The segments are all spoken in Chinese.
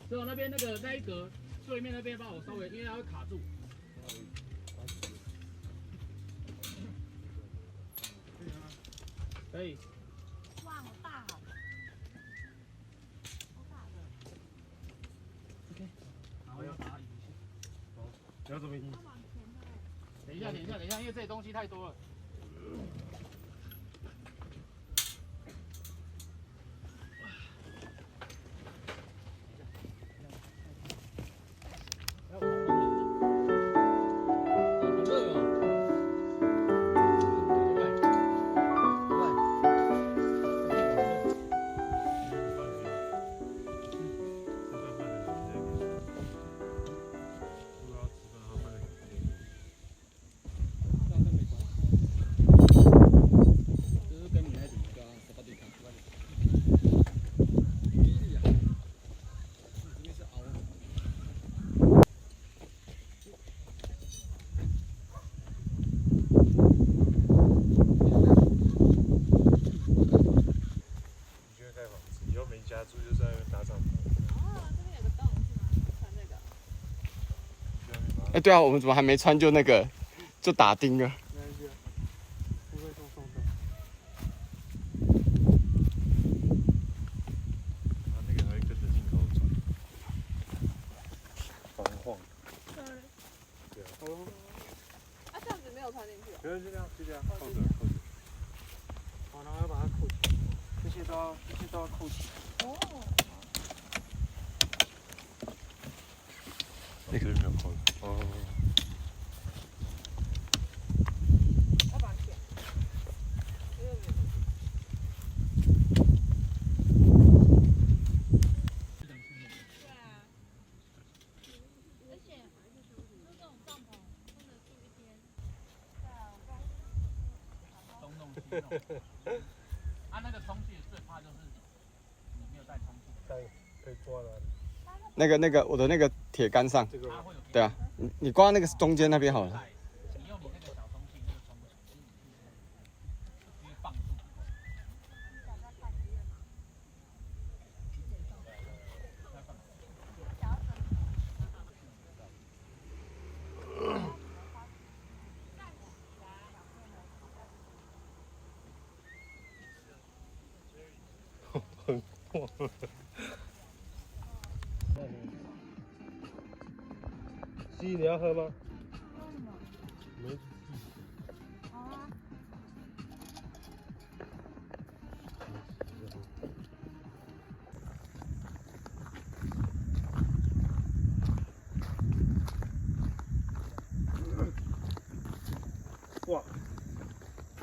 只有那边那一格对面那边帮我稍微，因为它会卡住。可以。哇，好大哦！好大的。OK。然后要把它移去。好，你要怎么移？等一下，因为这些东西太多了。家住就在那边打帐篷。哦，这边有个洞是吗？穿这个。哎，对啊，我们怎么还没穿就那个就打钉了？没关系，不会送的。它那个还会跟着镜头转，防晃。对啊。啊，这样子没有穿进去哦。没有，就这样，扣着。好，然后要把它扣起来，这些都要扣起来。哦。这边没有扣。哦。要把它剪。这个没有。对啊。而且这种帐篷不能住一天。对啊，东弄西弄。啊，那个充气最怕就是你没有带充气。可以挂了。那个，我的那个铁杆上，对啊，你挂那个中间那边好了。你用你那个小充气，那个充不起，直接放住。很破。西，你要喝吗？没。好啊。哇，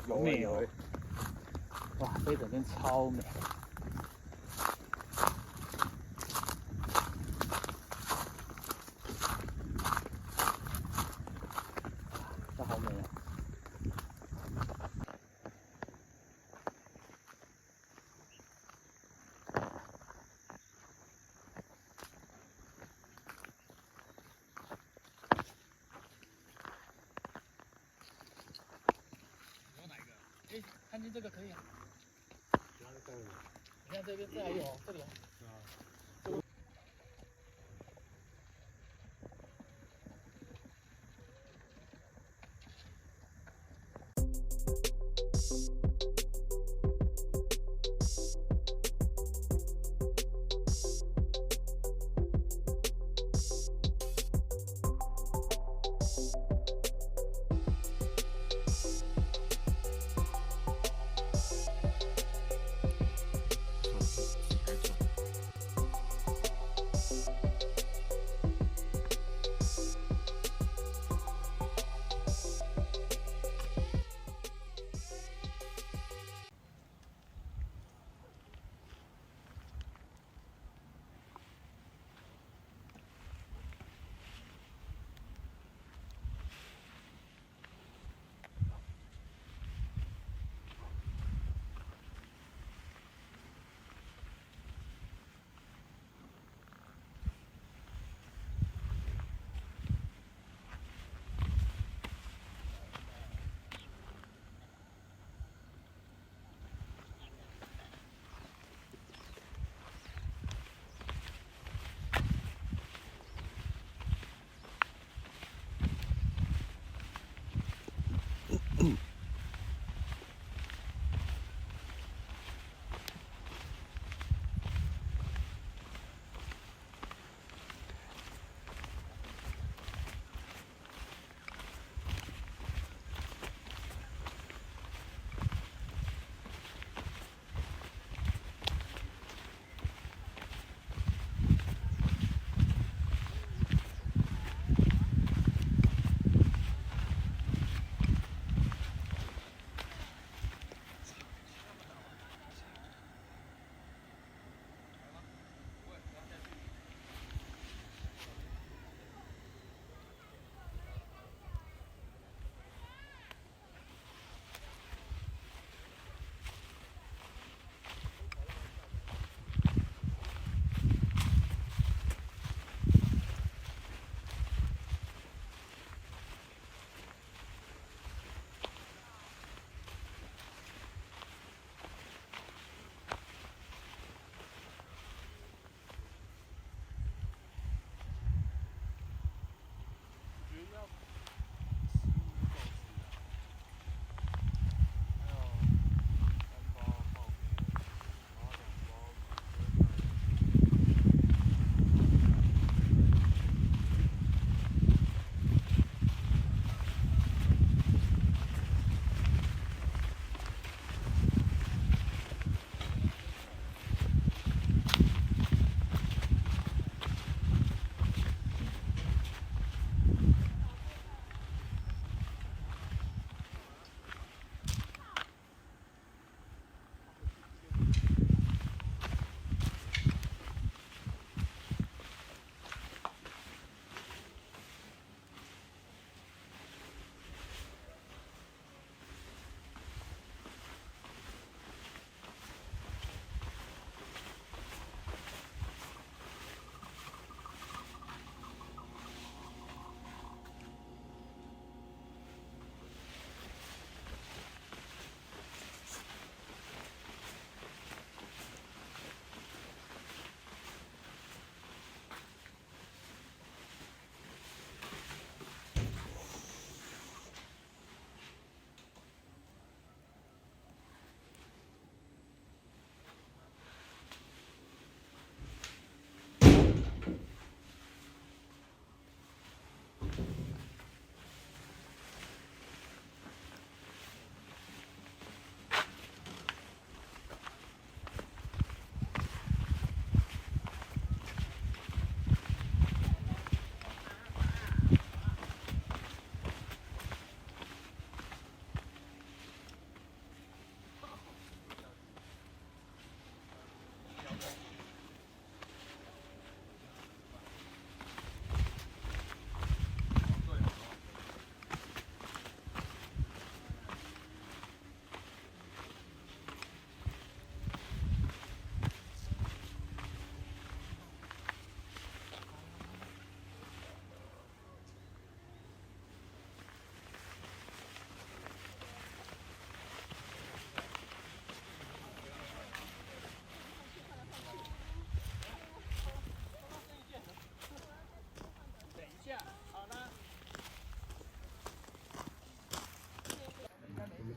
好美哦！哇，这一整天超美。这好美啊！有哪一个？哎，看见这个可以啊。你看这边这还有哦，这里哦。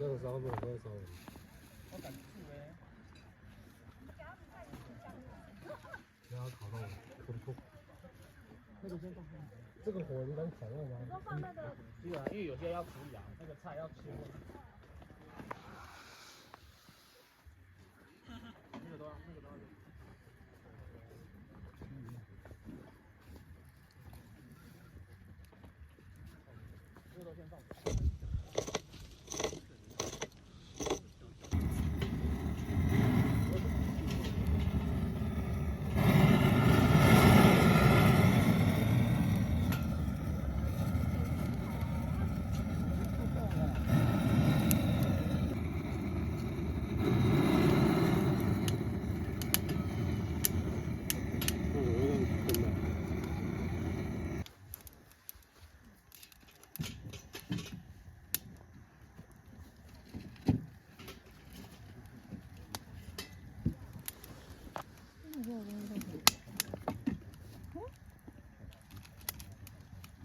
这样烧，不能烧。我敢住哎。不要烤到痛痛。那个先放。这个火能烤到吗？说放那个。基本上因为有些要处理啊，那个菜要切。那个都要。这个都先放。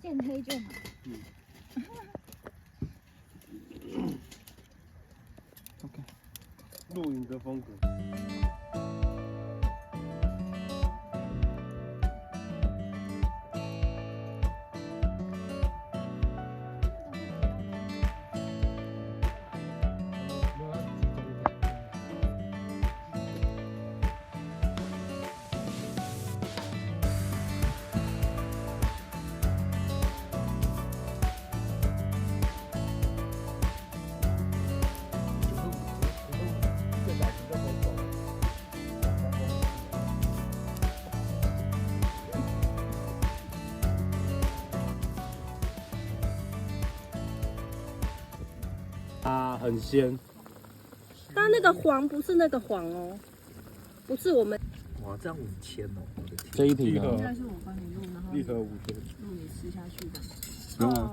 现推就好。OK。露营的风格。啊，很鲜。它那个黄不是那个黄哦，不是我们。哇，这样5000哦！我的天，这一瓶一盒应该是我帮你录，然后一盒5000。录你吃下去的。不用啊。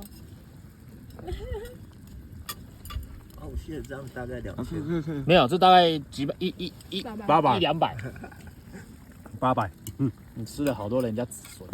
哦，现在这样大概2000。可以。没有，这大概几百800 100-200。 800。你吃了好多人家子孙。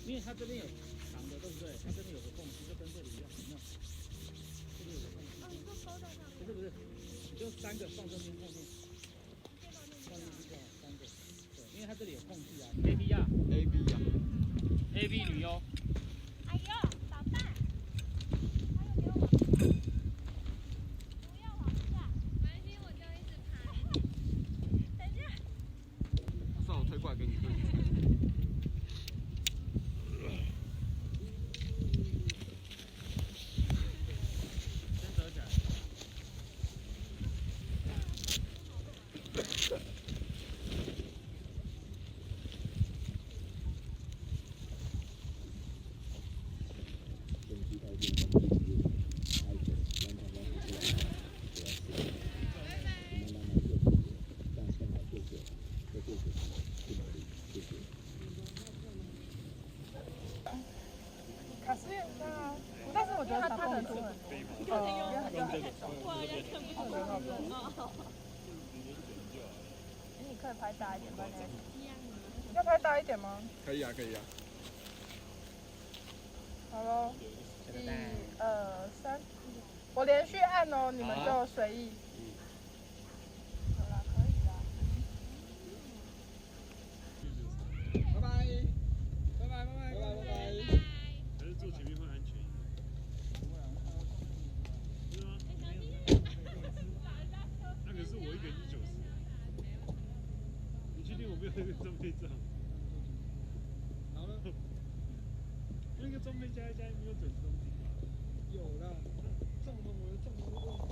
因为它这边有长的，对不对？它这边有个缝隙，就跟这里一样，有没有？这边有个缝隙。哦，你说勾在上面？不是，你就3个放这边后面。放进去就好，3个。对，因为它这里有缝隙啊。A B 啊 ，A B 呀 ，A B 女优。哎呦，老大，还有给我往下，不要往下，没关系，我就一直拍。等一下，算我推过来给你对。先折起来。以拍大一点，不然要拍大一点吗？可以啊，可以啊。好喽，1、2、3，我连续按哦，你们就随意。好啦，可以啦。拜拜，拜拜，拜拜，拜拜，拜拜。还是坐前面会安全一点。是吗？那可是我一个人是90。你确定我没有那个装备证？然后呢？那个装备加一加没有整只东西吧？有啦，帐篷我的帐篷都忘记。